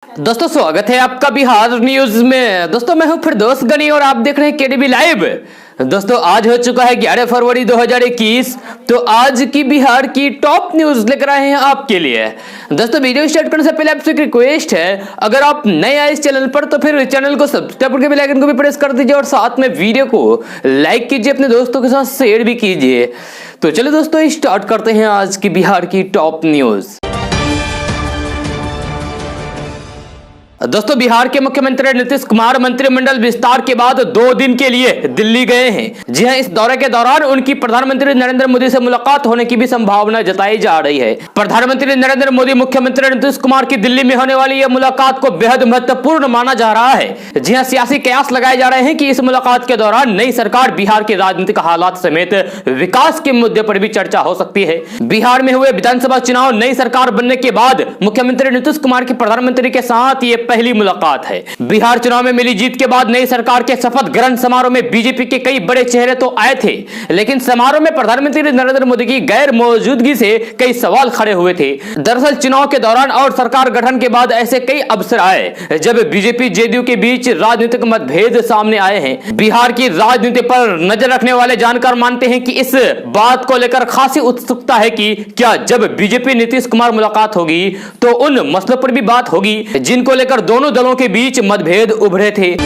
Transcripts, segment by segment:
दोस्तों स्वागत है आपका बिहार न्यूज में। दोस्तों मैं हूं फिरदौस गनी और आप देख रहे हैं केडीबी लाइव। दोस्तों आज हो चुका है 11 फरवरी 2021। तो आज की बिहार की टॉप न्यूज लेकर आए हैं आपके लिए। दोस्तों वीडियो स्टार्ट करने से पहले आपसे एक रिक्वेस्ट है, अगर आप नए आए इस चैनल पर तो फिर चैनल को सब्सक्राइब करके बेल आइकन को भी प्रेस कर दीजिए और साथ में वीडियो को लाइक कीजिए, अपने दोस्तों के साथ शेयर भी कीजिए। तो चलिए दोस्तों स्टार्ट करते हैं आज की बिहार की टॉप न्यूज। दोस्तों बिहार के मुख्यमंत्री नीतीश कुमार मंत्रिमंडल विस्तार के बाद 2 दिन के लिए दिल्ली गए हैं। जी हां, इस दौरे के दौरान उनकी प्रधानमंत्री नरेंद्र मोदी से मुलाकात होने की भी संभावना जताई जा रही है। प्रधानमंत्री नरेंद्र मोदी मुख्यमंत्री नीतीश कुमार की दिल्ली में होने वाली यह मुलाकात को बेहद महत्वपूर्ण माना जा रहा है। जी हां, सियासी कयास लगाए जा रहे हैं कि इस मुलाकात के दौरान नई सरकार बिहार के राजनीतिक हालात समेत विकास के मुद्दे पर भी चर्चा हो सकती है। बिहार में हुए विधानसभा चुनाव, नई सरकार बनने के बाद मुख्यमंत्री नीतीश कुमार की प्रधानमंत्री के साथ ये पहली मुलाकात है। बिहार चुनाव में मिली जीत के बाद नई सरकार के शपथ ग्रहण समारोह में बीजेपी के कई बड़े चेहरे तो आए थे, लेकिन समारोह में प्रधानमंत्री नरेंद्र मोदी की गैर मौजूदगी से कई सवाल खड़े हुए थे। दरअसल चुनाव के दौरान और सरकार गठन के बाद ऐसे कई अवसर आए जब बीजेपी जेडीयू के बीच राजनीतिक मतभेद सामने आए हैं। बिहार की राजनीति पर नजर रखने वाले जानकार मानते हैं कि इस बात को लेकर खासी उत्सुकता है कि क्या जब बीजेपी नीतीश कुमार मुलाकात होगी तो उन मसलों पर भी बात होगी जिनको लेकर दोनों दलों के बीच मतभेद उभरे थे।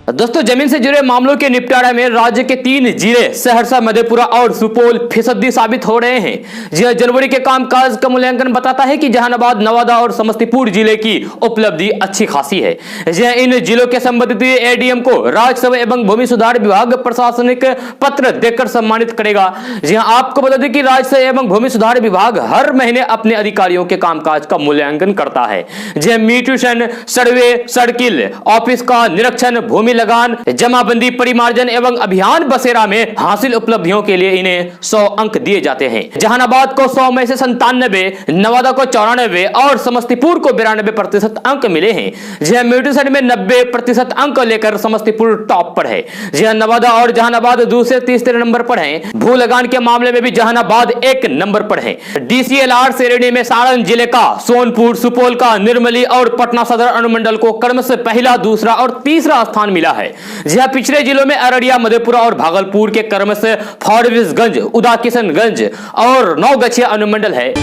दोस्तों जमीन से जुड़े मामलों के निपटारे में राज्य के 3 जिले सहरसा, मधेपुरा और सुपौल फिसदी साबित हो रहे हैं। जी हां, जनवरी के कामकाज का मूल्यांकन बताता है कि जहानाबाद, नवादा और समस्तीपुर जिले की उपलब्धि अच्छी खासी है। जी हां, इन जिलों के संबंधित एडीएम को राजस्व एवं भूमि सुधार विभाग प्रशासनिक पत्र देकर सम्मानित करेगा। जी हां, आपको बता दें कि राजस्व एवं भूमि सुधार विभाग हर महीने अपने अधिकारियों के कामकाज का मूल्यांकन करता है। जी हां, म्यूटेशन, सर्वे, सर्किल ऑफिस का निरीक्षण, भूमि लगान, जमाबंदी, परिमार्जन एवं अभियान बसेरा में हासिल उपलब्धियों के लिए इन्हें 100 अंक दिए जाते हैं। जहानाबाद को 100 में से 97, नवादा को 94 और समस्तीपुर को 92% अंक मिले हैं। जी हां, म्यूटेशन में 90% अंक लेकर समस्तीपुर टॉप पर है। जी हां, नवादा और जहानाबाद दूसरे तीसरे नंबर पर हैं। भू लगान के मामले में भी जहानाबाद 1 नंबर पर है। डीसीएलआर श्रेणी में सारण जिले का, सोनपुर, सुपौल का, निर्मली और पटना सदर अनुमंडल को क्रमशः पहला, दूसरा और तीसरा स्थान मिला है। जी हां, पिछले जिलों में अररिया, मधेपुरा और भागलपुर के क्रमशः फारबिसगंज, उदाकिशनगंज और नौगछिया अनुमंडल है।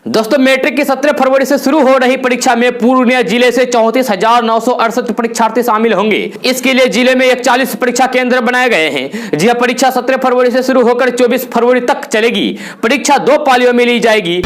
दोस्तों मैट्रिक की 17 फरवरी से शुरू हो रही परीक्षा में पूर्णिया जिले से 34,968 परीक्षार्थी शामिल होंगे। इसके लिए जिले में 41 परीक्षा केंद्र बनाए गए हैं। जी हां, परीक्षा 17 फरवरी से शुरू होकर 24 फरवरी तक चलेगी। परीक्षा 2 पालियों में ली जाएगी।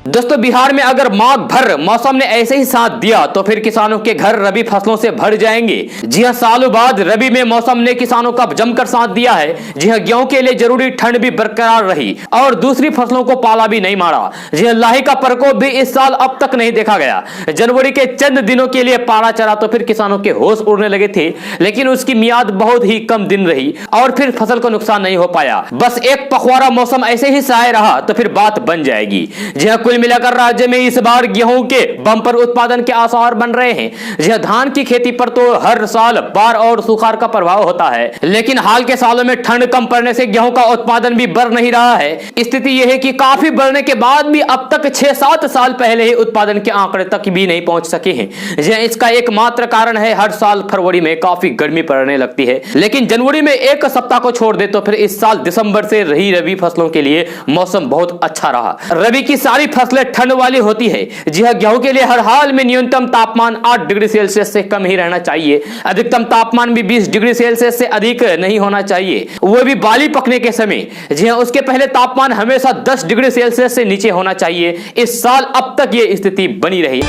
दोस्तों बिहार में अगर माघ भर मौसम ने ऐसे ही साथ दिया तो फिर किसानों के घर रबी फसलों से भर जाएंगे। जी हां, सालों बाद रबी में मौसम ने किसानों का जमकर साथ दिया है। जी हां, गेहूं के लिए जरूरी ठंड भी बरकरार रही और दूसरी फसलों को पाला भी नहीं मारा। जी हां, लाही का प्रकोप भी इस साल अब तक नहीं देखा गया। जनवरी के चंद दिनों के लिए पाला चला तो फिर किसानों के होश उड़ने लगे थे, लेकिन उसकी मियाद बहुत ही कम दिन रही और फिर फसल को नुकसान नहीं हो पाया। बस एक पखवाड़ा मौसम ऐसे ही साए रहा तो फिर बात बन जाएगी। जी हां, मिलाकर राज्य में इस बार गेहूं के बम्पर उत्पादन के आसार बन रहे हैं। जी हां, धान की खेती पर तो हर साल बाढ़ और सुखाड़ का प्रभाव होता है, लेकिन हाल के सालों में ठंड कम पड़ने से गेहूं का उत्पादन भी बढ़ नहीं रहा है। स्थिति यह है कि काफी बढ़ने के बाद भी अब तक 6-7 साल पहले ही उत्पादन के आंकड़े तक भी नहीं पहुंच सके हैं। जी हां, इसका एकमात्र कारण है हर साल फरवरी में काफी गर्मी पड़ने लगती है, लेकिन जनवरी में एक सप्ताह को छोड़ दे तो फिर इस साल दिसंबर से रही रबी फसलों के लिए मौसम बहुत अच्छा रहा। रबी की सारी फसलें ठंड वाली होती है। जी हां, गेहूं के लिए हर हाल में न्यूनतम तापमान 8 डिग्री सेल्सियस से कम ही रहना चाहिए। अधिकतम तापमान भी 20 डिग्री सेल्सियस से अधिक नहीं होना चाहिए, वो भी बाली पकने के समय। जी हां, उसके पहले तापमान हमेशा 10 डिग्री सेल्सियस से नीचे होना चाहिए। इस साल अब तक ये स्थिति बनी रही।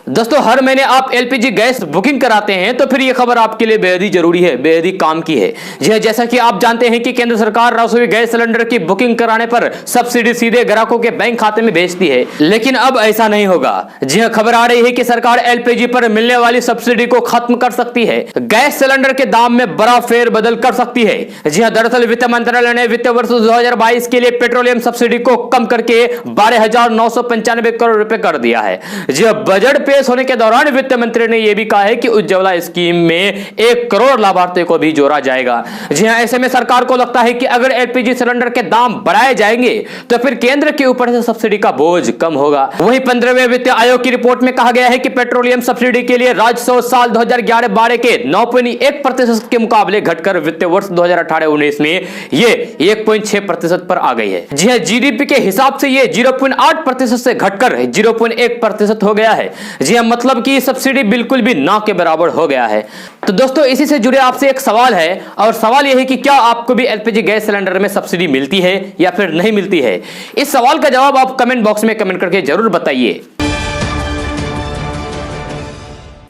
दोस्तों हर महीने आप एलपीजी गैस बुकिंग कराते हैं तो फिर यह खबर आपके लिए बेहद ही जरूरी है, बेहद ही काम की है। जी हां, जैसा कि आप जानते हैं कि केंद्र सरकार रसोई गैस सिलेंडर की बुकिंग कराने पर सब्सिडी सीधे ग्राहकों के बैंक खाते में भेजती है, लेकिन अब ऐसा नहीं होगा। जी हां, खबर आ रही है कि सरकार एलपीजी पर मिलने वाली सब्सिडी को खत्म कर सकती है, गैस सिलेंडर के दाम में बड़ा फेरबदल कर सकती है। जी हां, दरअसल वित्त मंत्रालय ने वित्त वर्ष 2022 के लिए पेट्रोलियम सब्सिडी को कम करके 12,995 करोड़ रुपए कर दिया है। जी हां, बजट पेश होने के दौरान वित्त मंत्री ने यह भी कहा है कि उज्ज्वला स्कीम में 1 करोड़ लाभार्थियों को भी जोड़ा जाएगा। जी हां, ऐसे में सरकार को लगता है कि अगर एलपीजी सिलेंडर के दाम बढ़ाए जाएंगे तो फिर केंद्र के ऊपर से सब्सिडी का बोझ कम होगा। वहीं 15वें वित्त आयोग की रिपोर्ट में कहा गया है कि पेट्रोलियम सब्सिडी के लिए राजस्व साल 2011-12 के 9.1% के मुकाबले घटकर वित्त वर्ष 2018-19 में ये 1.6% पर आ गई है। जी हां, जीडीपी के हिसाब से ये 0.8% से घटकर 0.1% हो गया है। जी हां, मतलब कि सब्सिडी बिल्कुल भी ना के बराबर हो गया है। तो दोस्तों, इसी से जुड़े आपसे एक सवाल है, और सवाल यह है कि क्या आपको भी एलपीजी गैस सिलेंडर में सब्सिडी मिलती है या फिर नहीं मिलती है? इस सवाल का जवाब आप कमेंट बॉक्स में कमेंट करके जरूर बताइए।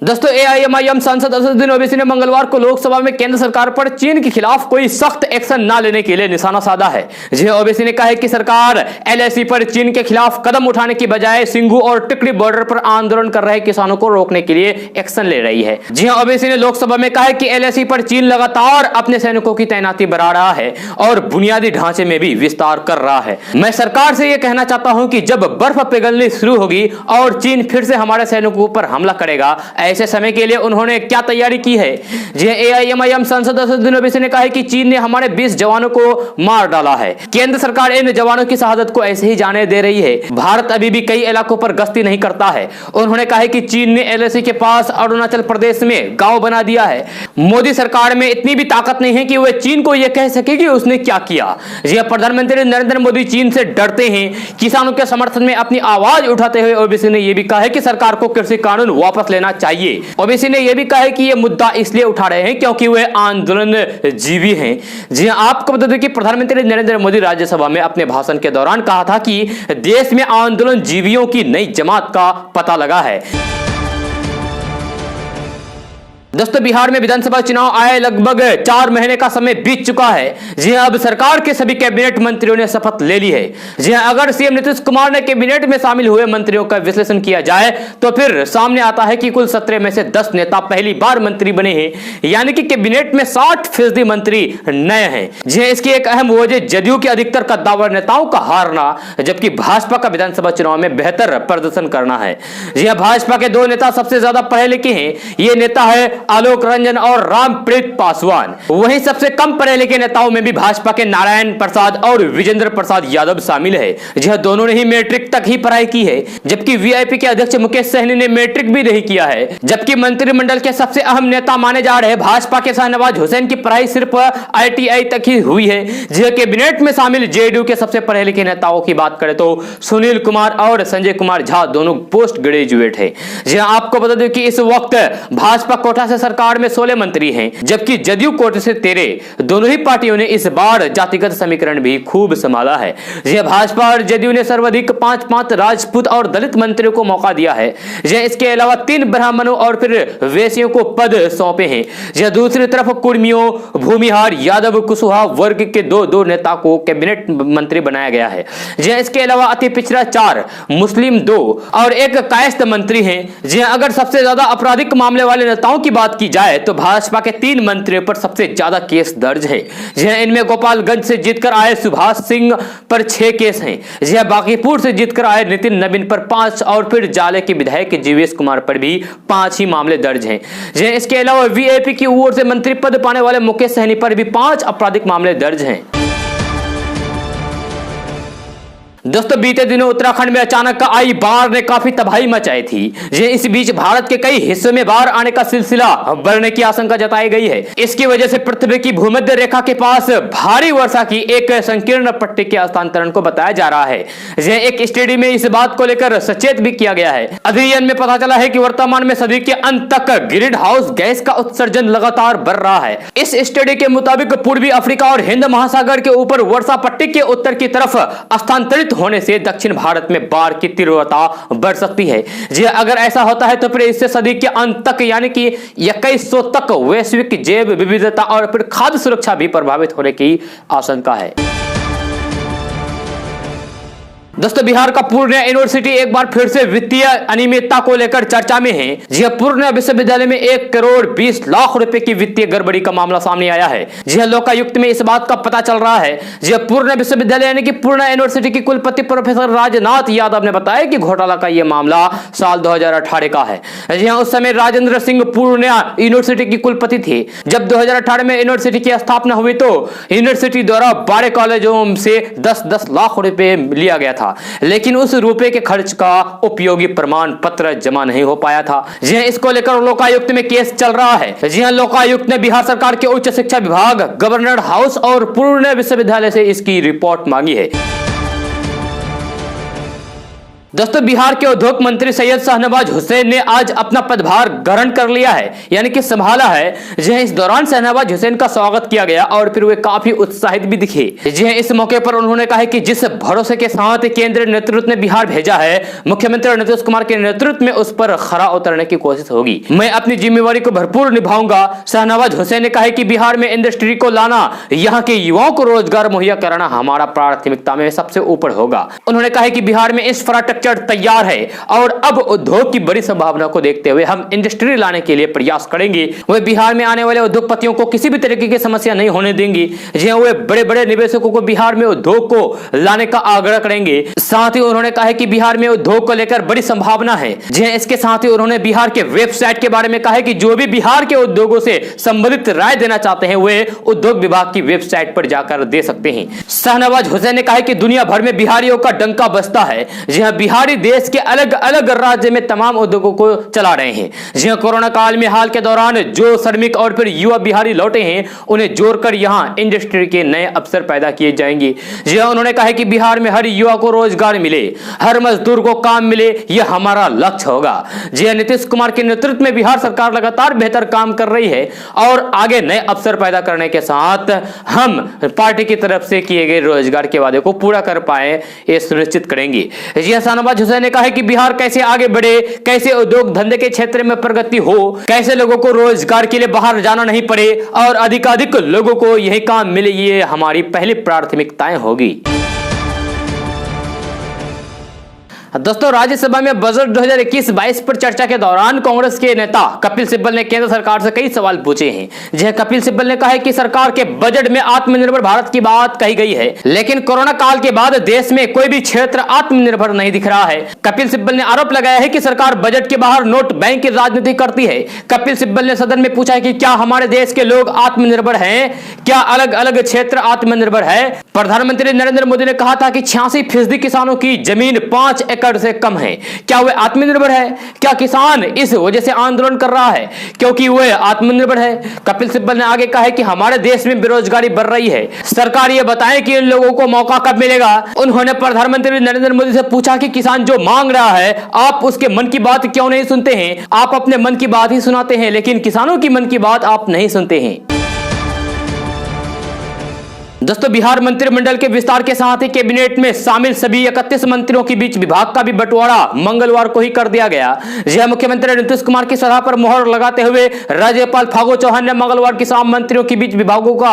दोस्तों, एआईएमआईएम सांसद असदुद्दीन ओवैसी ने मंगलवार को लोकसभा में केंद्र सरकार पर चीन के खिलाफ कोई सख्त एक्शन न लेने के लिए निशाना साधा है। जी हां, ओवैसी ने कहा है कि सरकार एलएसी पर चीन के खिलाफ कदम उठाने की बजाय सिंघू और टिकरी बॉर्डर पर आंदोलन कर रहे किसानों को रोकने के लिए एक्शन ले रही है। जी हां, ओवैसी ने लोकसभा में कहा कि एलएसी पर चीन लगातार अपने सैनिकों की तैनाती बढ़ा रहा है और बुनियादी ढांचे में भी विस्तार कर रहा है। मैं सरकार से यह कहना चाहता हूं कि जब बर्फ पिघलनी शुरू होगी और चीन फिर से हमारे सैनिकों पर हमला करेगा, ऐसे समय के लिए उन्होंने क्या तैयारी की है? जी एआईएमआईएम सांसद असदुद्दीन ओवैसी ने कहा है कि चीन ने हमारे 20 जवानों को मार डाला है। केंद्र सरकार इन जवानों की शहादत को ऐसे ही जाने दे रही है। भारत अभी भी कई इलाकों पर गश्ती नहीं करता है। उन्होंने कहा है कि चीन ने एलएसी के पास अरुणाचल प्रदेश में गांव बना दिया है। मोदी सरकार में इतनी भी ताकत नहीं है कि वह चीन को यह कह सके कि उसने क्या किया। जी प्रधानमंत्री नरेंद्र मोदी चीन से डरते हैं। किसानों के समर्थन में अपनी आवाज उठाते हुए ओवैसी ने यह भी कहा है कि सरकार को कृषि कानून वापस लेना चाहिए। ओवैसी ने यह भी कहा है कि यह मुद्दा इसलिए उठा रहे हैं क्योंकि वे आंदोलन जीवी हैं। जी आपको बता दें कि प्रधानमंत्री नरेंद्र मोदी राज्यसभा में अपने भाषण के दौरान कहा था कि देश में आंदोलन जीवियों की नई जमात का पता लगा है। दोस्तों, बिहार में विधानसभा चुनाव आए लगभग 4 महीने का समय बीत चुका है। जी अब सरकार के सभी कैबिनेट मंत्रियों ने शपथ ले ली है। जी अगर सीएम नीतीश कुमार ने कैबिनेट में शामिल हुए मंत्रियों का विश्लेषण किया जाए तो फिर सामने आता है कि कुल 17 में से 10 नेता पहली बार मंत्री बने हैं, यानी कि कैबिनेट में 60% मंत्री नए हैं। जी इसकी एक अहम वजह जदयू के अधिकतर कद्दावर नेताओं का हारना, जबकि भाजपा का विधानसभा चुनाव में बेहतर प्रदर्शन करना है। जी भाजपा के 2 नेता सबसे ज्यादा पढ़े लिखे हैं। ये नेता है आलोक रंजन और रामप्रीत पासवान। वहीं सबसे कम पढ़े लिखे नेताओं में भी भाजपा के नारायण प्रसाद और विजेंद्र प्रसाद यादव शामिल है। जी दोनों ने ही मैट्रिक तक ही पढ़ाई की है, जबकि वीआईपी के अध्यक्ष मुकेश सहनी ने मैट्रिक भी नहीं किया है। जबकि मंत्रिमंडल के सबसे अहम नेता माने जा रहे भाजपा के शाहनवाज हुसैन की पढ़ाई सिर्फ आईटीआई तक ही हुई है। जी कैबिनेट में शामिल जेडीयू के सबसे पढ़े लिखे नेताओं की बात करें तो सुनील कुमार और संजय कुमार झा दोनों पोस्ट ग्रेजुएट है। जी आपको बता दें कि इस वक्त भाजपा कोटा से सरकार में 16 मंत्री हैं, जबकि जदयू कोटे से 13। दोनों ही पार्टियों ने इस बार जातिगत समीकरण भी खूब संभाला है। भाजपा और जदयू ने सर्वाधिक 5 राजपूत और दलित मंत्रियों को मौका दिया है। इसके अलावा 3 ब्राह्मणों और फिर वैश्यों को पद सौंपे हैं। दूसरी तरफ कुर्मियों, भूमिहार, यादव, कुशवाहा वर्ग के 2 नेता को कैबिनेट मंत्री बनाया गया है। इसके अलावा अति पिछड़ा 4, मुस्लिम 2 और 1 कायस्थ मंत्री हैं। अगर सबसे ज्यादा आपराधिक मामले वाले नेताओं की बात की जाए तो भाजपा के 3 मंत्रियों पर सबसे ज्यादा केस दर्ज है। इनमें गोपालगंज से जीतकर आए सुभाष सिंह पर 6 केस हैं। बांकीपुर से जीतकर आए नितिन नवीन पर 5 और फिर जाले के विधायक जीवेश कुमार पर भी 5 ही मामले दर्ज हैं। इसके अलावा वीआईपी की ओर से मंत्री पद पाने वाले मुकेश सहनी पर भी 5 आपराधिक मामले दर्ज हैं। दोस्तों, बीते दिनों उत्तराखंड में अचानक आई बाढ़ ने काफी तबाही मचाई थी। इस बीच भारत के कई हिस्सों में बाढ़ आने का सिलसिला बढ़ने की आशंका जताई गई है। इसकी वजह से पृथ्वी की भूमध्य रेखा के पास भारी वर्षा की एक संकीर्ण पट्टी के हस्तांतरण को बताया जा रहा है। एक स्टडी में इस बात को लेकर सचेत भी किया गया है। अध्ययन में पता चला है कि वर्तमान में सदी के अंत तक ग्रीन हाउस गैस का उत्सर्जन लगातार बढ़ रहा है। इस स्टडी के मुताबिक पूर्वी अफ्रीका और हिंद महासागर के ऊपर वर्षा पट्टी के उत्तर की तरफ स्थानांतरित होने से दक्षिण भारत में बाढ़ की तीव्रता बढ़ सकती है। जी अगर ऐसा होता है तो फिर इससे सदी के अंत तक यानी कि 2100 तक वैश्विक जैव विविधता और फिर खाद्य सुरक्षा भी प्रभावित होने की आशंका है। दोस्तों बिहार का पूर्णिया यूनिवर्सिटी एक बार फिर से वित्तीय अनियमितता को लेकर चर्चा में है। जी पूर्णिया विश्वविद्यालय में 1 करोड़ 20 लाख रुपए की वित्तीय गड़बड़ी का मामला सामने आया है। जी लोकायुक्त में इस बात का पता चल रहा है। जी पूर्णिया विश्वविद्यालय यानी कि पूर्णिया यूनिवर्सिटी के कुलपति प्रोफेसर राजनाथ यादव ने बताया कि घोटाला का यह मामला साल 2018 का है। जी उस समय राजेंद्र सिंह पूर्णिया यूनिवर्सिटी की कुलपति थे। जब 2018 में यूनिवर्सिटी की स्थापना हुई तो यूनिवर्सिटी द्वारा 12 कॉलेजों से 10-10 लाख रुपए लिया गया था, लेकिन उस रुपए के खर्च का उपयोगी प्रमाण पत्र जमा नहीं हो पाया था। जी इसको लेकर लोकायुक्त में केस चल रहा है। जी लोकायुक्त ने बिहार सरकार के उच्च शिक्षा विभाग, गवर्नर हाउस और पूर्णिया विश्वविद्यालय से इसकी रिपोर्ट मांगी है। दोस्तों बिहार के उद्योग मंत्री सैयद शाहनवाज हुसैन ने आज अपना पदभार ग्रहण कर लिया है, यानी कि संभाला है। जी इस दौरान शाहनवाज हुसैन का स्वागत किया गया और फिर वे काफी उत्साहित भी दिखे। जी इस मौके पर उन्होंने कहा कि जिस भरोसे के साथ केंद्रीय नेतृत्व ने बिहार भेजा है, मुख्यमंत्री नीतीश कुमार के नेतृत्व में उस पर खरा उतरने की कोशिश होगी। मैं अपनी जिम्मेवारी को भरपूर निभाऊंगा। शाहनवाज हुसैन ने कहा कि बिहार में इंडस्ट्री को लाना, यहाँ के युवाओं को रोजगार मुहैया कराना हमारा प्राथमिकता में सबसे ऊपर होगा। उन्होंने कहा कि बिहार में इंफ्रास्ट्रक्चर तैयार है और अब उद्योग की बड़ी संभावना को देखते हुए हम इंडस्ट्री लाने के लिए प्रयास करेंगे। वे बिहार में आने वाले उद्योगपतियों को किसी भी तरीके की समस्या नहीं होने देंगे। जी वे बड़े बड़े निवेशकों को बिहार में उद्योग को लाने का आग्रह करेंगे। साथ ही उन्होंने कहा कि बिहार में उद्योग को लेकर बड़ी संभावना है। जी इसके साथ ही उन्होंने बिहार के वेबसाइट के बारे में कहा कि जो भी बिहार के उद्योगों से संबंधित राय देना चाहते हैं वे उद्योग विभाग की वेबसाइट पर जाकर दे सकते हैं। शाहनवाज हुसैन ने कहा कि दुनिया भर में बिहारियों का डंका बजता है। जी हाँ बिहारी देश के अलग अलग राज्य में तमाम उद्योगों को चला रहे हैं। जी हाँ कोरोना काल में हाल के दौरान जो श्रमिक और फिर युवा बिहारी लौटे हैं उन्हें जोड़कर यहाँ इंडस्ट्री के नए अवसर पैदा किए जाएंगे। जी हाँ उन्होंने कहा कि बिहार में हर युवा को रोजगार मिले, हर मजदूर को काम मिले, यह हमारा लक्ष्य होगा। जी हाँ नीतीश कुमार के नेतृत्व में बिहार सरकार लगातार बेहतर काम कर रही है और आगे नए अवसर पैदा करने के साथ हम पार्टी की तरफ से किए गए रोजगार के वादे को पूरा कर पाए ये सुनिश्चित करेंगे। जी हाँ शाहनवाज हुसैन ने कहा कि बिहार कैसे आगे बढ़े, कैसे उद्योग धंधे के क्षेत्र में प्रगति हो, कैसे लोगों को रोजगार के लिए बाहर जाना नहीं पड़े और अधिकाधिक लोगों को यही काम मिले, ये हमारी पहली प्राथमिकताएं होगी। दोस्तों राज्यसभा में बजट 2021-22 पर चर्चा के दौरान कांग्रेस के नेता कपिल सिब्बल ने केंद्र सरकार से कई सवाल पूछे हैं। जी कपिल सिब्बल ने कहा है कि सरकार के बजट में आत्मनिर्भर भारत की बात कही गई है, लेकिन कोरोना काल के बाद देश में कोई भी क्षेत्र आत्मनिर्भर नहीं दिख रहा है। कपिल सिब्बल ने आरोप लगाया है कि सरकार बजट के बाहर नोट बैंक की राजनीति करती है। कपिल सिब्बल ने सदन में पूछा कि क्या हमारे देश के लोग आत्मनिर्भर हैं, क्या अलग अलग क्षेत्र आत्मनिर्भर है। प्रधानमंत्री नरेंद्र मोदी ने कहा था कि 86% किसानों की जमीन 5 एकड़ से कम है। क्या वह आत्मनिर्भर है? क्या किसान इस वजह से आंदोलन कर रहा है क्योंकि वह आत्मनिर्भर है? कपिल सिब्बल ने आगे कहा है कि हमारे देश में बेरोजगारी बढ़ रही है, सरकार यह बताए कि इन लोगों को मौका कब मिलेगा। उन्होंने प्रधानमंत्री नरेंद्र मोदी से पूछा कि किसान जो मांग रहा है आप उसके मन की बात क्यों नहीं सुनते हैं? आप अपने मन की बात ही सुनाते हैं लेकिन किसानों की मन की बात आप नहीं सुनते हैं। दोस्तों बिहार मंत्रिमंडल के विस्तार के साथ ही कैबिनेट में शामिल सभी 31 मंत्रियों के बीच विभाग का भी बंटवारा मंगलवार को ही कर दिया गया। यह मुख्यमंत्री नीतीश कुमार की सलाह पर मोहर लगाते हुए राज्यपाल फागू चौहान ने मंगलवार की शाम मंत्रियों के बीच विभागों का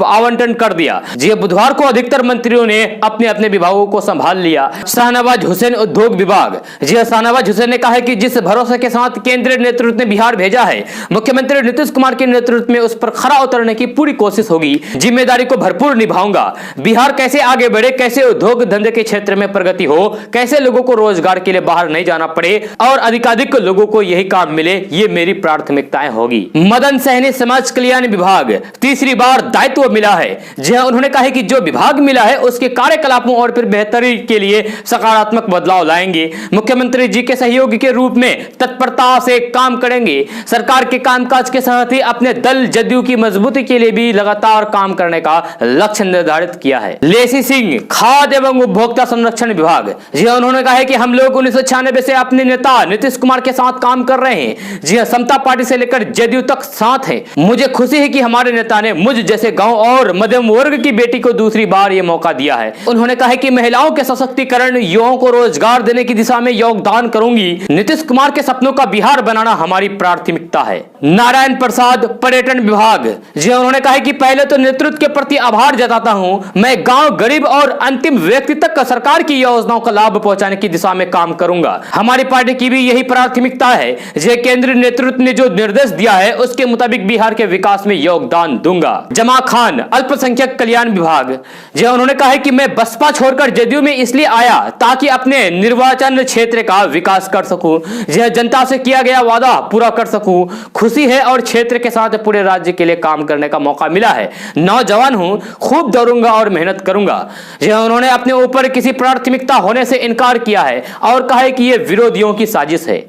आवंटन कर दिया। जी बुधवार को अधिकतर मंत्रियों ने अपने अपने विभागों को संभाल लिया। शाहनवाज हुसैन उद्योग विभाग। जी शाहनवाज हुसैन ने कहा है कि जिस भरोसे के साथ केंद्रीय नेतृत्व ने बिहार भेजा है, मुख्यमंत्री नीतीश कुमार के नेतृत्व में उस पर खरा उतरने की पूरी कोशिश होगी। जिम्मेदारी को भरपूर निभाऊंगा। बिहार कैसे आगे बढ़े, कैसे उद्योग धंधे के क्षेत्र में प्रगति हो, कैसे लोगों को रोजगार के लिए बाहर नहीं जाना पड़े और अधिकाधिक लोगों को यही काम मिले, ये मेरी प्राथमिकताएं होगी। मदन सहनी समाज कल्याण विभाग तीसरी बार दायित्व मिला है। जहां उन्होंने कहा है कि जो विभाग मिला है उसके कार्यकलापों और फिर बेहतरी के लिए सकारात्मक बदलाव लाएंगे। मुख्यमंत्री जी के सहयोगी के रूप में तत्परता से काम करेंगे। सरकार के कामकाज के साथ ही अपने दल जदयू की मजबूती के लिए भी लगातार काम करने का लक्ष्य निर्धारित किया है। लेसी सिंह खाद्य एवं उपभोक्ता संरक्षण विभाग। जी उन्होंने कहा है कि हम लोग 1996 से अपने नेता नीतीश कुमार के साथ काम कर रहे हैं। जी समता पार्टी से लेकर जदयू तक साथ हैं। मुझे खुशी है कि हमारे नेता ने मुझ जैसे गांव और मध्यम वर्ग की बेटी को दूसरी बार यह मौका दिया है। उन्होंने कहा है कि महिलाओं के सशक्तिकरण, युवाओं को रोजगार देने की दिशा में योगदान करूंगी। नीतीश कुमार के सपनों का बिहार बनाना हमारी प्राथमिकता है। नारायण प्रसाद, पर्यटन विभाग। जी उन्होंने कहा है कि पहले तो नेतृत्व के प्रति आभार जताता हूं। मैं गांव, गरीब और अंतिम व्यक्ति तक का सरकार की योजनाओं का लाभ पहुंचाने की दिशा में काम करूंगा। हमारी पार्टी की भी यही प्राथमिकता है। जे केंद्रीय नेतृत्व ने जो निर्देश दिया है उसके मुताबिक बिहार के विकास में योगदान दूंगा। जमा खान, अल्पसंख्यक कल्याण विभाग। जी उन्होंने कहा है कि मैं बसपा छोड़कर जदयू में इसलिए आया ताकि अपने निर्वाचन क्षेत्र का विकास कर सकूं। यह जनता से किया गया वादा पूरा कर सकूं। खुशी है और क्षेत्र के साथ पूरे राज्य के लिए काम करने का मौका मिला है। नौजवान हूं, खूब दौड़ूंगा और मेहनत करूंगा। यह उन्होंने अपने ऊपर किसी प्राथमिकता होने से इनकार किया है और कहा है कि यह विरोधियों की साजिश है।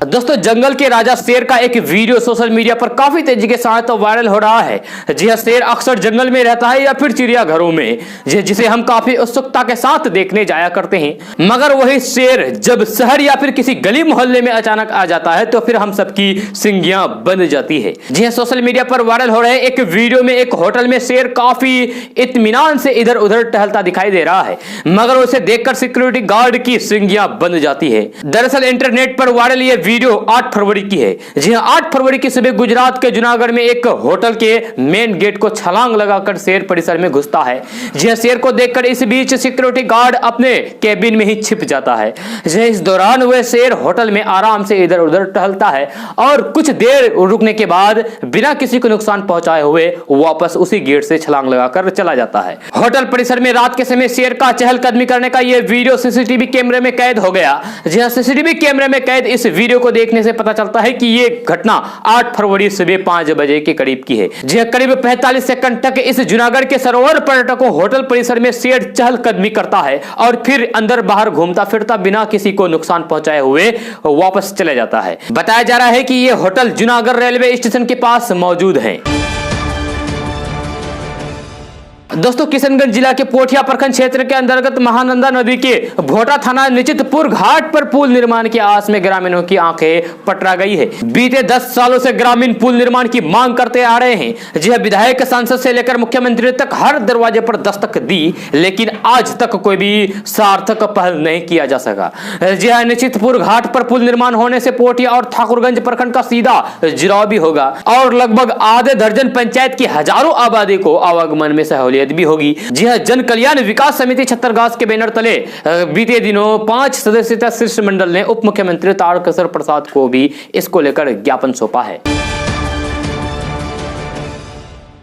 दोस्तों, जंगल के राजा शेर का एक वीडियो सोशल मीडिया पर काफी तेजी के साथ वायरल हो रहा है। जी हां, शेर अक्सर जंगल में रहता है या फिर चिड़ियाघरों में, जिसे हम काफी उत्सुकता के साथ देखने जाया करते हैं। मगर वही शेर जब शहर या फिर किसी गली मोहल्ले में अचानक आ जाता है तो फिर हम सबकी सिंगियां बंद जाती है। जी हां, सोशल मीडिया पर वायरल हो रहे एक वीडियो में एक होटल में शेर काफी इत्मीनान से इधर उधर टहलता दिखाई दे रहा है, मगर उसे देखकर सिक्योरिटी गार्ड की सिंगियां बंद जाती है। दरअसल इंटरनेट पर वायरल ये वीडियो 8 फरवरी की है। जी हां, 8 फरवरी की सुबह गुजरात के जूनागढ़ में एक होटल के मेन गेट को छलांग लगाकर शेर परिसर में घुसता है। जी हां, शेर को देखकर इस बीच सिक्योरिटी गार्ड अपने केबिन में ही छिप जाता है। इस दौरान वह शेर होटल में आराम से इधर उधर टहलता है और कुछ देर रुकने के बाद बिना किसी को नुकसान पहुंचाए हुए वापस उसी गेट से छलांग लगाकर चला जाता है। होटल परिसर में रात के समय शेर का चहलकदमी करने का यह वीडियो सीसीटीवी कैमरे में कैद हो गया। जी हां, सीसीटीवी कैमरे में कैद इस वीडियो को देखने से पता चलता है कि यह घटना 8 फरवरी सुबह 5 बजे के करीब की है। जी हां, करीब 45 सेकंड तक इस जूनागढ़ के सरोवर पर्यटकों होटल परिसर में शेर चहलकदमी करता है और फिर अंदर बाहर घूमता फिरता बिना किसी को नुकसान पहुंचाए हुए वापस चले जाता है। बताया जा रहा है कि यह होटल जूनागढ़ रेलवे स्टेशन के पास मौजूद है। दोस्तों, किशनगंज जिला के पोठिया प्रखंड क्षेत्र के अंतर्गत महानंदा नदी के भोटा थाना निचितपुर घाट पर पुल निर्माण की आस में ग्रामीणों की आंखें पटरा गई है। बीते 10 सालों से ग्रामीण पुल निर्माण की मांग करते आ रहे हैं। जी विधायक, सांसद से लेकर मुख्यमंत्री तक हर दरवाजे पर दस्तक दी, लेकिन आज तक कोई भी सार्थक पहल नहीं किया जा सका। जी हां, निचितपुर घाट पर पुल निर्माण होने से पोठिया और ठाकुरगंज प्रखंड का सीधा जुड़ाव भी होगा और लगभग आधे दर्जन पंचायत की हजारों आबादी को आवागमन में सहूलियत भी होगी। जी हां, जन कल्याण विकास समिति छतरगाछ के बैनर तले बीते दिनों 5 सदस्यीय शिष्टमंडल ने उप मुख्यमंत्री तारकिशोर प्रसाद को भी इसको लेकर ज्ञापन सौंपा है।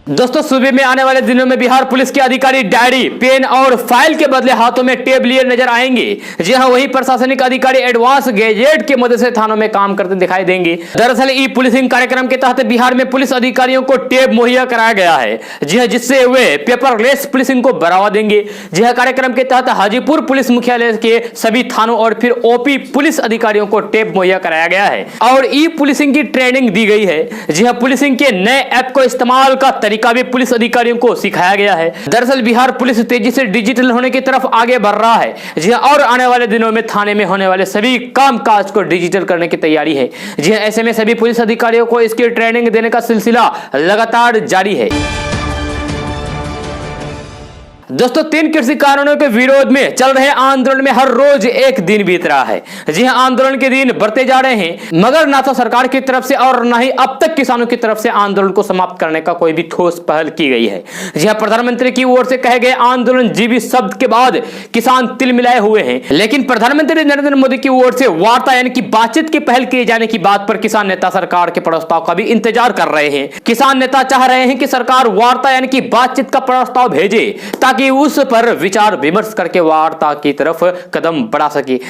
दोस्तों, सूबे में आने वाले दिनों में बिहार पुलिस के अधिकारी डायरी, पेन और फाइल के बदले हाथों में टेब लिए नजर आएंगे। जी हां, वही प्रशासनिक अधिकारी एडवांस गैजेट के मदद से थानों में काम करते दिखाई देंगे। दरअसल ई पुलिसिंग कार्यक्रम के तहत बिहार में पुलिस अधिकारियों को टेब मुहैया कराया गया है। जी हां, जिससे वे पेपरलेस पुलिसिंग को बढ़ावा देंगे। जी हां, कार्यक्रम के तहत हाजीपुर पुलिस मुख्यालय के सभी थानों और फिर ओपी पुलिस अधिकारियों को टेब मुहैया कराया गया है और ई पुलिसिंग की ट्रेनिंग दी गई है। जी हां, पुलिसिंग के नए ऐप को इस्तेमाल का तरीका भी पुलिस अधिकारियों को सिखाया गया है। दरअसल बिहार पुलिस तेजी से डिजिटल होने की तरफ आगे बढ़ रहा है। जी हां, और आने वाले दिनों में थाने में होने वाले सभी कामकाज को डिजिटल करने की तैयारी है। जी हां, ऐसे में सभी पुलिस अधिकारियों को इसकी ट्रेनिंग देने का सिलसिला लगातार जारी है। दोस्तों, 3 कृषि कानूनों के विरोध में चल रहे आंदोलन में हर रोज एक दिन बीत रहा है। जी हां, आंदोलन के दिन बढ़ते जा रहे हैं, मगर ना तो सरकार की तरफ से और ना ही अब तक किसानों की तरफ से आंदोलन को समाप्त करने का कोई भी ठोस पहल की गई है। जी हां, प्रधानमंत्री की ओर से कहे गए आंदोलन जीवी शब्द के बाद किसान तिल मिलाए हुए हैं, लेकिन प्रधानमंत्री नरेंद्र मोदी की ओर से वार्ता यानी कि बातचीत की पहल किए जाने की बात पर किसान नेता सरकार के प्रस्ताव का भी इंतजार कर रहे हैं। किसान नेता चाह रहे हैं कि सरकार वार्ता यानी कि बातचीत का प्रस्ताव भेजे ताकि उस पर विचार विमर्श करके वार्ता की तरफ कदम बढ़ा सके।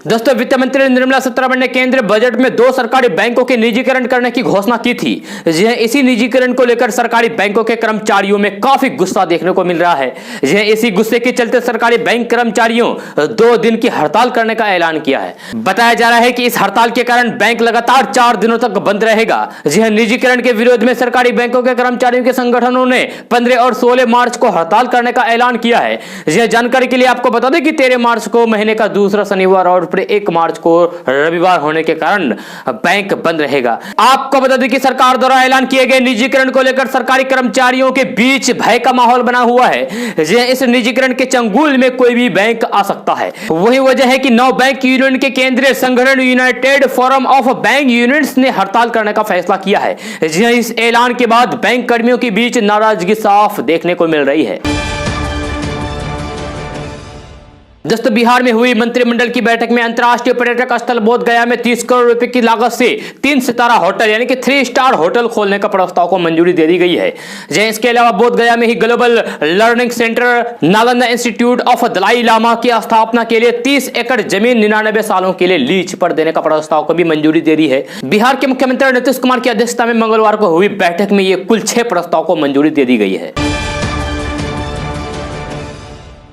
दोस्तों, वित्त मंत्री निर्मला सीतारमण ने केंद्रीय बजट में 2 सरकारी बैंकों के निजीकरण करने की घोषणा की थी। जी हां, इसी निजीकरण को लेकर सरकारी बैंकों के कर्मचारियों में काफी गुस्सा देखने को मिल रहा है। जी हां, इसी गुस्से के चलते सरकारी बैंक कर्मचारियों 2 दिन की हड़ताल करने का ऐलान किया है। बताया जा रहा है कि इस हड़ताल के कारण बैंक लगातार 4 दिनों तक बंद रहेगा। जी हां, निजीकरण के विरोध में सरकारी बैंकों के कर्मचारियों के संगठनों ने 15 और 16 मार्च को हड़ताल करने का ऐलान किया है। जी हां, जानकारी के लिए आपको बता दें कि 13 मार्च को महीने का दूसरा शनिवार और फिर 1 मार्च को रविवार होने के कारण बैंक बंद रहेगा। आपको बता दें कि सरकार द्वारा ऐलान किए गए निजीकरण को लेकर सरकारी कर्मचारियों के बीच भय का माहौल बना हुआ है। इस निजीकरण के चंगुल में कोई भी बैंक आ सकता है। वही वजह है कि 9 बैंक यूनियन के केंद्रीय संगठन United forum of bank unions ने हड़ताल करने का फैसला किया है। इस ऐलान के बाद बैंक कर्मियों के बीच नाराजगी साफ देखने को मिल रही है। दोस्तों, बिहार में हुई मंत्रिमंडल की बैठक में अंतर्राष्ट्रीय पर्यटक स्थल बोध गया में 30 करोड़ रुपए की लागत से 3 सितारा होटल यानी कि 3 स्टार होटल खोलने का प्रस्ताव को मंजूरी दे दी गई है। इसके अलावा बोध गया में ही global learning centre Nalanda institute of Dalai Lama की स्थापना के लिए 30 एकड़ जमीन 99 सालों के लिए लीज पर देने का प्रस्ताव को भी मंजूरी दे दी है। बिहार के मुख्यमंत्री नीतीश कुमार की अध्यक्षता में मंगलवार को हुई बैठक में ये कुल 6 प्रस्ताव को मंजूरी दे दी गई है।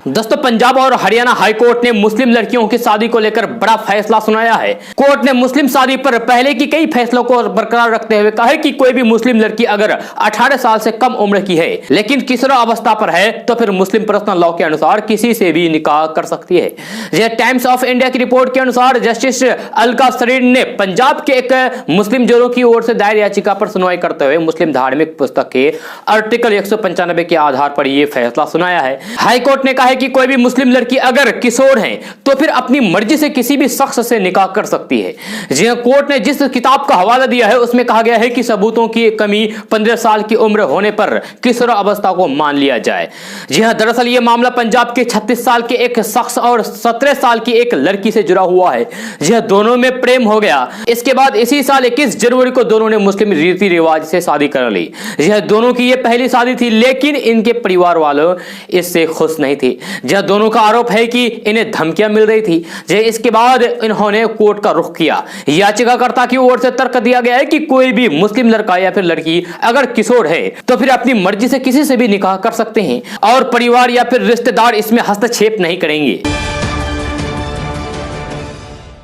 दोस्तों, पंजाब और हरियाणा हाईकोर्ट ने मुस्लिम लड़कियों की शादी को लेकर बड़ा फैसला सुनाया है। कोर्ट ने मुस्लिम शादी पर पहले की कई फैसलों को बरकरार रखते हुए कहा है कि कोई भी मुस्लिम लड़की अगर 18 साल से कम उम्र की है लेकिन किशोरा अवस्था पर है तो फिर मुस्लिम पर्सनल लॉ के अनुसार किसी से भी निकाह कर सकती है। यह टाइम्स ऑफ इंडिया की रिपोर्ट के अनुसार जस्टिस अलका सरीन ने पंजाब के एक मुस्लिम जोड़ों की ओर से दायर याचिका पर सुनवाई करते हुए मुस्लिम धार्मिक पुस्तक के आर्टिकल 195 के आधार पर यह फैसला सुनाया है। हाईकोर्ट ने कहा कि कोई भी मुस्लिम लड़की अगर किशोर है तो फिर अपनी मर्जी से किसी भी शख्स से निकाह कर सकती है। जी हां, कोर्ट ने जिस किताब का हवाला दिया है उसमें कहा गया है कि सबूतों की कमी 15 साल की उम्र होने पर किशोर अवस्था को मान लिया जाए। जी हां, दरअसल यह मामला पंजाब के 36 साल के एक शख्स और 17 साल की एक लड़की से जुड़ा हुआ है। जी हां, दोनों में प्रेम हो गया। इसके बाद इसी साल 21 जनवरी को दोनों ने मुस्लिम रीति रिवाज से शादी कर ली। जी हां, दोनों की यह पहली शादी थी लेकिन इनके परिवार वालों इससे खुश नहीं थे। जहां दोनों का आरोप है कि इन्हें धमकियां मिल रही थी। इसके बाद इन्होंने कोर्ट का रुख किया। याचिकाकर्ता की ओर से तर्क दिया गया है कि कोई भी मुस्लिम लड़का या फिर लड़की अगर किशोर है तो फिर अपनी मर्जी से किसी से भी निकाह कर सकते हैं और परिवार या फिर रिश्तेदार इसमें हस्तक्षेप नहीं करेंगे।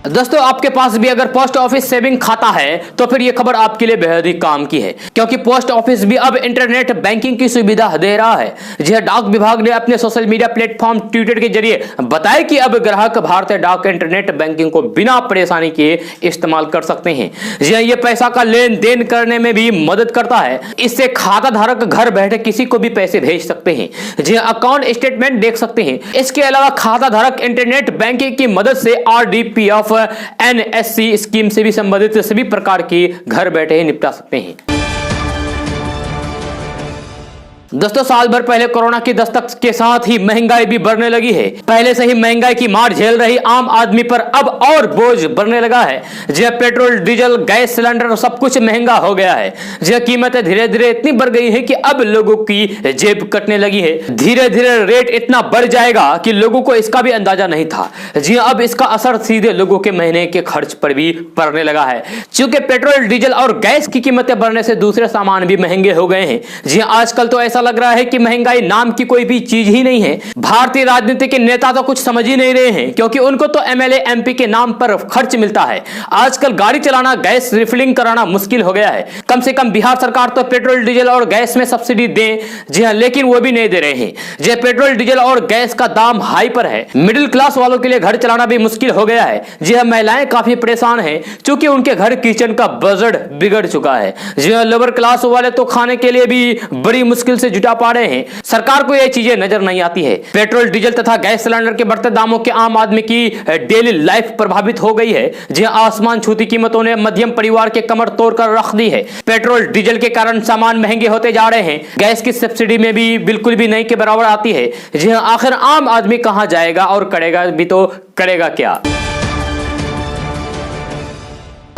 दोस्तों, आपके पास भी अगर पोस्ट ऑफिस सेविंग खाता है तो फिर यह खबर आपके लिए बेहद ही काम की है क्योंकि पोस्ट ऑफिस भी अब इंटरनेट बैंकिंग की सुविधा दे रहा है। जी डाक विभाग ने अपने सोशल मीडिया प्लेटफॉर्म ट्विटर के जरिए बताया कि अब ग्राहक भारतीय डाक इंटरनेट बैंकिंग को बिना परेशानी के इस्तेमाल कर सकते हैं। जी ये पैसा का लेन देन करने में भी मदद करता है। इससे खाता धारक घर बैठे किसी को भी पैसे भेज सकते हैं। जी अकाउंट स्टेटमेंट देख सकते हैं। इसके अलावा खाता धारक इंटरनेट बैंकिंग की मदद से RDPF NSC स्कीम से भी संबंधित सभी प्रकार की घर बैठे ही निपटा सकते हैं। दोस्तों, साल भर पहले कोरोना की दस्तक के साथ ही महंगाई भी बढ़ने लगी है। पहले से ही महंगाई की मार झेल रही आम आदमी पर अब और बोझ बढ़ने लगा है। जब पेट्रोल, डीजल, गैस सिलेंडर सब कुछ महंगा हो गया है। जब कीमतें धीरे धीरे इतनी बढ़ गई है कि अब लोगों की जेब कटने लगी है। धीरे धीरे रेट इतना बढ़ जाएगा कि लोगों को इसका भी अंदाजा नहीं था। जी अब इसका असर सीधे लोगों के महीने के खर्च पर भी पड़ने लगा है। चूंकि पेट्रोल, डीजल और गैस की कीमतें बढ़ने से दूसरे सामान भी महंगे हो गए हैं। जी आजकल तो ऐसा लग रहा है कि महंगाई नाम की कोई भी चीज ही नहीं है। भारतीय राजनीति के नेता तो कुछ समझ ही नहीं रहे हैं क्योंकि उनको तो MLA MP के नाम पर खर्च मिलता है। आजकल गाड़ी चलाना, गैस रिफिलिंग कराना मुश्किल हो गया है। कम से कम बिहार सरकार तो पेट्रोल, डीजल और गैस में सब्सिडी दे, जी हां, लेकिन वो भी नहीं दे रहे हैं। जी पेट्रोल, डीजल और गैस का दाम हाई पर है। मिडिल क्लास वालों के लिए घर चलाना भी मुश्किल हो गया है। जी हां, महिलाएं काफी परेशान हैं क्योंकि उनके घर किचन का बजट बिगड़ चुका है। जी हां, लोअर क्लास वाले तो खाने के लिए भी बड़ी मुश्किल से जुटा पा रहे हैं। सरकार को यह चीजें नजर नहीं आती है। पेट्रोल, डीजल तथा गैस सिलेंडर के बढ़ते दामों के आम आदमी की डेली लाइफ प्रभावित हो गई है। जी आसमान छूती कीमतों ने मध्यम परिवार के कमर तोड़कर रख दी है। पेट्रोल, डीजल के कारण सामान महंगे होते जा रहे हैं। गैस की सब्सिडी में भी बिल्कुल भी नहीं के बराबर आती है। जी आखिर आम आदमी कहां जाएगा और करेगा भी तो करेगा क्या।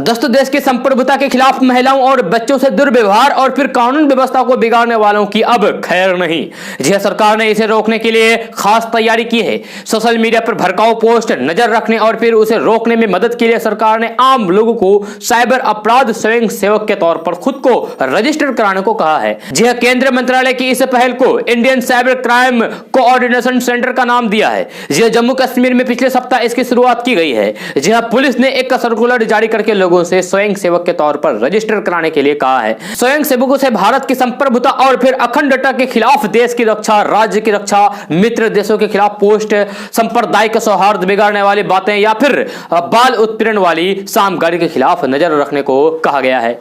दोस्तों, देश की संप्रभुता के खिलाफ महिलाओं और बच्चों से दुर्व्यवहार और फिर कानून व्यवस्था को बिगाड़ने वालों की अब खैर नहीं। जी सरकार ने इसे रोकने के लिए खास तैयारी की है। सोशल मीडिया पर भड़काऊ पोस्ट नजर रखने और फिर उसे रोकने में मदद के लिए सरकार ने आम लोगों को साइबर अपराध स्वयं सेवक के तौर पर खुद को रजिस्टर कराने को कहा है। जी केंद्रीय मंत्रालय की इस पहल को Indian cyber crime coordination centre का नाम दिया है। जी जम्मू कश्मीर में पिछले सप्ताह इसकी शुरुआत की गई है। जी पुलिस ने एक सर्कुलर जारी करके लोगों लोगों से स्वयं सेवक के तौर पर रजिस्टर कराने के लिए कहा है। स्वयं सेवकों से भारत की संप्रभुता और फिर अखंडता के खिलाफ देश की रक्षा, राज्य की रक्षा, मित्र देशों के खिलाफ पोस्ट, सांप्रदायिक सौहार्द बिगाड़ने वाली बातें या फिर बाल उत्पीड़न वाली सामगारी के खिलाफ नजर रखने को कहा गया है।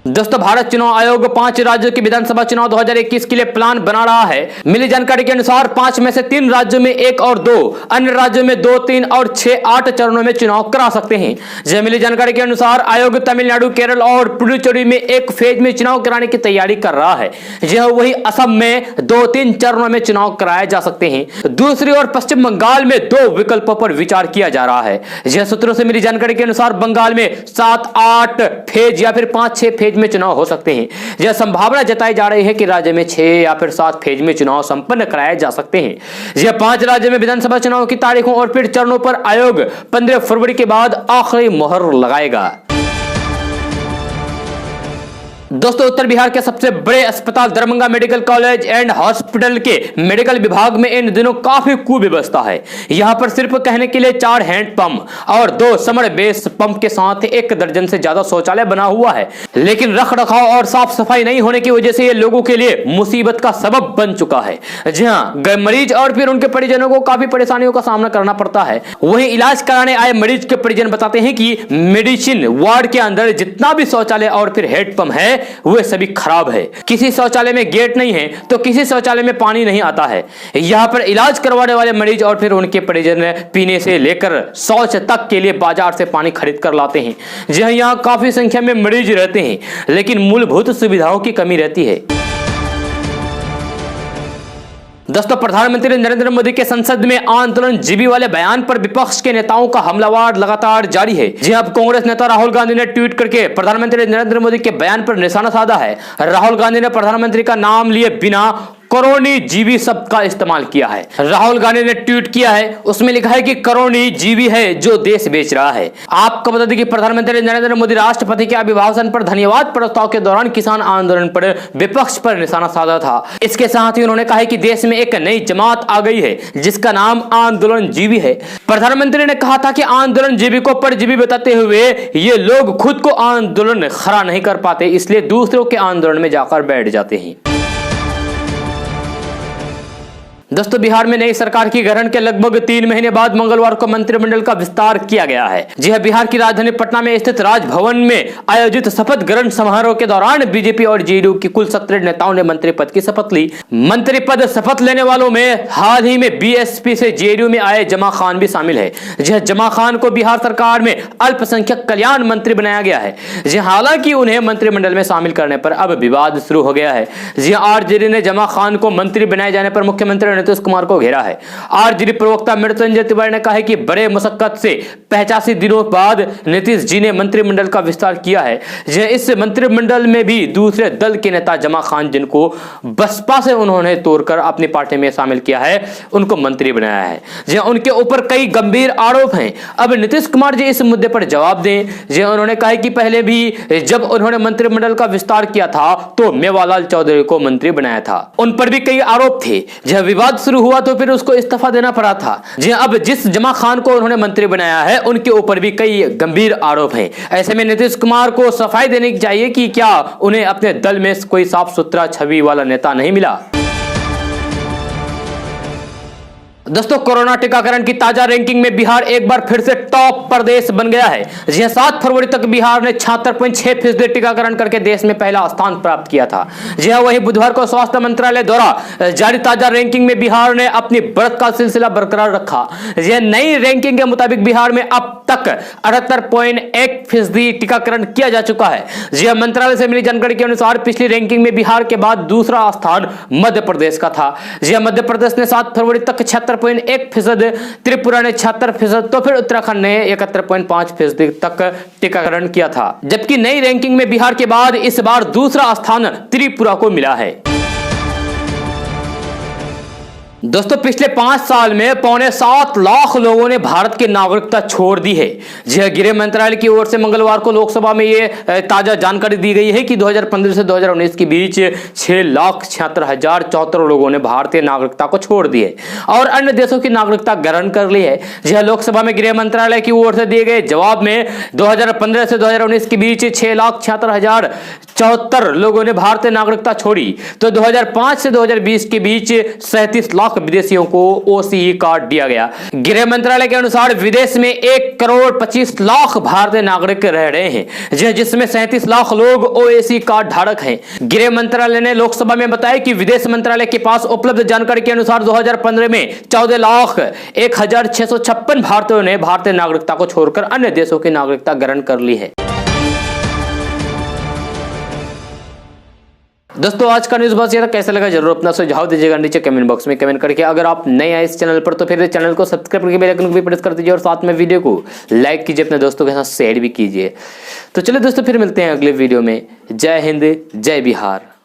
दोस्तों, भारत चुनाव आयोग 5 राज्यों के विधानसभा चुनाव 2021 के लिए प्लान बना रहा है। मिली जानकारी के अनुसार 5 में से 3 राज्यों में 1 और 2 अन्य राज्यों में 2, 3 और 6, 8 चरणों में चुनाव करा सकते हैं। जय मिली जानकारी के अनुसार आयोग तमिलनाडु, केरल और पुडुचेरी में 1 फेज में चुनाव कराने की तैयारी कर रहा है। यह वही असम में 2-3 चरणों में चुनाव कराए जा सकते हैं। दूसरी ओर पश्चिम बंगाल में 2 विकल्पों पर विचार किया जा रहा है। यह सूत्रों से मिली जानकारी के अनुसार बंगाल में 7-8 फेज या फिर 5-6 फेज में चुनाव हो सकते हैं। यह संभावना जताई जा रही है कि राज्य में 6 या फिर 7 फेज में चुनाव संपन्न कराए जा सकते हैं। यह 5 राज्यों में विधानसभा चुनाव की तारीखों और फिर चरणों पर आयोग 15 फरवरी के बाद आखिरी मोहर लगाएगा। दोस्तों, उत्तर बिहार के सबसे बड़े अस्पताल Darbhanga medical college and hospital के मेडिकल विभाग में इन दिनों काफी कुव्यवस्था है। यहां पर सिर्फ कहने के लिए 4 हैंड पंप और 2 समर बेस पंप के साथ 1 दर्जन से ज्यादा शौचालय बना हुआ है। लेकिन रख रखाव और साफ सफाई नहीं होने की वजह से ये लोगों के लिए मुसीबत का सबब बन चुका है। जी हां, मरीज और फिर उनके परिजनों को काफी परेशानियों का सामना करना पड़ता है। वहीं इलाज कराने आए मरीज के परिजन बताते हैं कि मेडिसिन वार्ड के अंदर जितना भी शौचालय और फिर हैंड पंप है वे सभी खराब है। किसी शौचालय में गेट नहीं है तो किसी शौचालय में पानी नहीं आता है। यहाँ पर इलाज करवाने वाले मरीज और फिर उनके परिजन पीने से लेकर शौच तक के लिए बाजार से पानी खरीद कर लाते हैं। जहाँ यहाँ काफी संख्या में मरीज रहते हैं लेकिन मूलभूत सुविधाओं की कमी रहती है। दोस्तों, प्रधानमंत्री नरेंद्र मोदी के संसद में आंदोलन जीबी वाले बयान पर विपक्ष के नेताओं का हमलावर लगातार जारी है। जी अब कांग्रेस नेता राहुल गांधी ने ट्वीट करके प्रधानमंत्री नरेंद्र मोदी के बयान पर निशाना साधा है। राहुल गांधी ने प्रधानमंत्री का नाम लिए बिना करोनी जीबी शब्द का इस्तेमाल किया है। राहुल गांधी ने ट्वीट किया है, उसमें लिखा है कि करोनी जीबी है जो देश बेच रहा है। आपको बता दें कि प्रधानमंत्री नरेंद्र मोदी राष्ट्रपति के अभिभाषण पर धन्यवाद प्रस्ताव के दौरान किसान आंदोलन पर विपक्ष पर निशाना साधा था। इसके साथ ही उन्होंने कहा कि देश में एक नई जमात आ गई है जिसका नाम आंदोलन जीबी है। प्रधानमंत्री ने कहा था कि आंदोलन जीबी को परजीवी बताते हुए ये लोग खुद को आंदोलन खड़ा नहीं कर पाते, इसलिए दूसरों के आंदोलन में जाकर बैठ जाते हैं। दोस्तों, बिहार में नई सरकार की गठन के लगभग 3 महीने बाद मंगलवार को मंत्रिमंडल का विस्तार किया गया है। जी हां, बिहार की राजधानी पटना में स्थित राजभवन में आयोजित शपथ ग्रहण समारोह के दौरान बीजेपी और जेडीयू की कुल 17 नेताओं ने मंत्री पद की शपथ ली। मंत्री पद शपथ लेने वालों में हाल ही में बीएसपी से जेडीयू में आए जमा खान भी शामिल है। जी जमा खान को बिहार सरकार में अल्पसंख्यक कल्याण मंत्री बनाया गया है। जी हालांकि उन्हें मंत्रिमंडल में शामिल करने पर अब विवाद शुरू हो गया है। जी आरजेडी ने जमा खान को मंत्री बनाए जाने पर मुख्यमंत्री नीतीश कुमार को घेरा है। आरजेडी प्रवक्ता मृत्युंजय तिवारी ने कहा है कि बड़े मुशक्कत से 85 दिनों बाद नीतीश जी ने मंत्रिमंडल का विस्तार किया है। इस मंत्रिमंडल में भी दूसरे दल के नेता जमा खान, जिनको बसपा से उन्होंने तोड़कर अपनी पार्टी में शामिल किया है, उनको मंत्री बनाया है। उनके ऊपर कई गंभीर आरोप हैं। अब नीतीश कुमार जी इस मुद्दे पर जवाब दें। उन्होंने कहा कि पहले भी जब उन्होंने मंत्रिमंडल का विस्तार किया था तो मेवालाल चौधरी को मंत्री बनाया था, उन पर भी कई आरोप थे। जब विवाद शुरू हुआ तो फिर उसको इस्तीफा देना पड़ा था। जी अब जिस जमा खान को उन्होंने मंत्री बनाया है उनके ऊपर भी कई गंभीर आरोप हैं। ऐसे में नीतीश कुमार को सफाई देनी चाहिए कि क्या उन्हें अपने दल में कोई साफ सुथरा छवि वाला नेता नहीं मिला। दोस्तों, कोरोना टीकाकरण की ताजा रैंकिंग में बिहार एक बार फिर से टॉप प्रदेश बन गया है। जी 7 फरवरी तक बिहार ने 76.6% टीकाकरण करके देश में पहला स्थान प्राप्त किया था। जी हां, वही बुधवार को स्वास्थ्य मंत्रालय द्वारा जारी ताजा रैंकिंग में बिहार ने अपनी बढ़त का सिलसिला बरकरार रखा। यह नई रैंकिंग के मुताबिक बिहार में अब तक 78.1% टीकाकरण किया जा चुका है। जी हां, मंत्रालय से मिली जानकारी के अनुसार पिछली रैंकिंग में बिहार के बाद दूसरा स्थान मध्य प्रदेश का था। जी हां, मध्य प्रदेश ने 7 फरवरी तक 76.1%, त्रिपुरा ने 76%, तो फिर उत्तराखंड ने 71.5% तक टीकाकरण किया था। जबकि नई रैंकिंग में बिहार के बाद इस बार दूसरा स्थान त्रिपुरा को मिला है। दोस्तों पिछले 5 साल में 6.25 लाख लोगों ने भारत की नागरिकता छोड़ दी है। जी हाँ, गृह मंत्रालय की ओर से मंगलवार को लोकसभा में ये ताजा जानकारी दी गई है कि 2015 से 2019 के बीच 6,76,074 लोगों ने भारतीय नागरिकता को छोड़ दी है और अन्य देशों की नागरिकता ग्रहण कर ली है। जी हाँ, लोकसभा में गृह मंत्रालय की ओर से दिए गए जवाब में 2015 से 2019 के बीच 6,76,074 लोगों ने भारतीय नागरिकता छोड़ी, तो 2005 से 2020 के बीच 37 लाख विदेशियों को ओसीई कार्ड दिया गया। गृह मंत्रालय के अनुसार विदेश में 1,25,00,000 भारतीय नागरिक रह रहे हैं, जिसमें 37 लाख लोग ओसीई कार्ड धारक हैं। गृह मंत्रालय ने लोकसभा में बताया कि विदेश मंत्रालय के पास उपलब्ध जानकारी के अनुसार 2015 में 14,01,656 भारतीयों ने भारतीय नागरिकता को छोड़कर अन्य देशों की नागरिकता ग्रहण कर ली है। दोस्तों आज का न्यूज़ बस ये था। कैसा लगा जरूर अपना सुझाव दीजिएगा नीचे कमेंट बॉक्स में कमेंट करके। अगर आप नए आए इस चैनल पर तो फिर चैनल को सब्सक्राइब करके बेल आइकन को भी प्रेस कर दीजिए और साथ में वीडियो को लाइक कीजिए, अपने दोस्तों के साथ शेयर भी कीजिए। तो चलिए दोस्तों फिर मिलते हैं अगले वीडियो में। जय हिंद, जय बिहार।